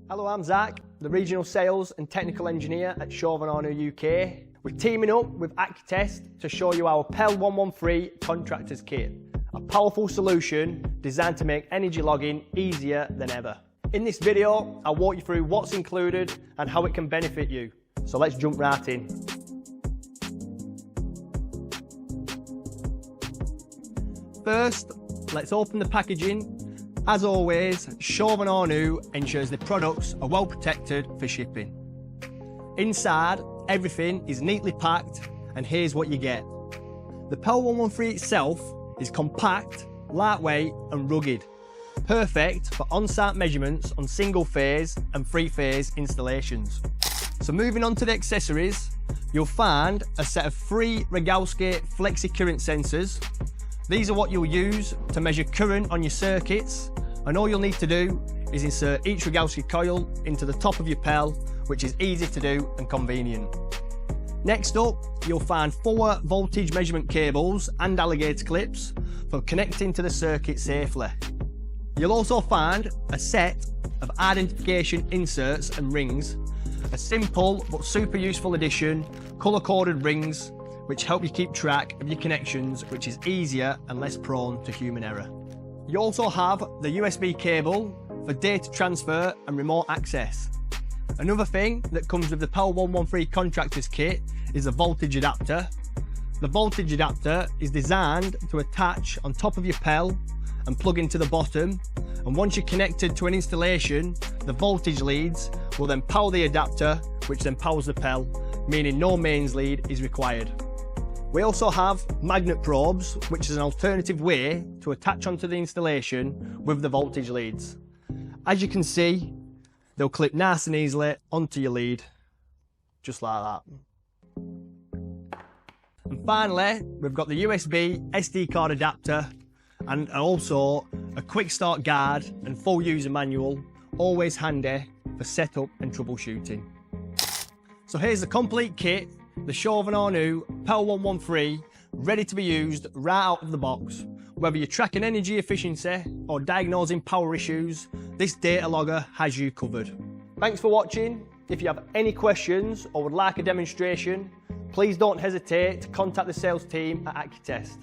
Hello, I'm Zach, the Regional Sales and Technical Engineer at Chauvin Arnoux UK. We're teaming up with Accutest to show you our PEL113 Contractors Kit, a powerful solution designed to make energy logging easier than ever. In this video, I'll walk you through what's included and how it can benefit you. So let's jump right in. First, let's open the packaging. As always, Chauvin Arnoux ensures the products are well protected for shipping. Inside, everything is neatly packed, and here's what you get. The PEL113 itself is compact, lightweight and rugged, perfect for on-site measurements on single-phase and three-phase installations. So moving on to the accessories, you'll find a set of 3 Rogowski flexi current sensors. These are what you'll use to measure current on your circuits, and all you'll need to do is insert each Rogowski coil into the top of your PEL, which is easy to do and convenient. Next up, you'll find 4 voltage measurement cables and alligator clips for connecting to the circuit safely. You'll also find a set of identification inserts and rings, a simple but super useful addition, colour-coded rings, which help you keep track of your connections, which is easier and less prone to human error. You also have the USB cable for data transfer and remote access. Another thing that comes with the PEL113 Contractors Kit is a voltage adapter. The voltage adapter is designed to attach on top of your PEL and plug into the bottom, and once you're connected to an installation, the voltage leads will then power the adapter, which then powers the PEL, meaning no mains lead is required. We also have magnet probes, which is an alternative way to attach onto the installation with the voltage leads. As you can see, they'll clip nice and easily onto your lead, just like that. And finally, we've got the USB SD card adapter and also a quick start guide and full user manual, always handy for setup and troubleshooting. So here's the complete kit, the Chauvin Arnoux PEL113, ready to be used right out of the box. Whether you're tracking energy efficiency or diagnosing power issues, this data logger has you covered. Thanks for watching. If you have any questions or would like a demonstration, please don't hesitate to contact the sales team at Accutest.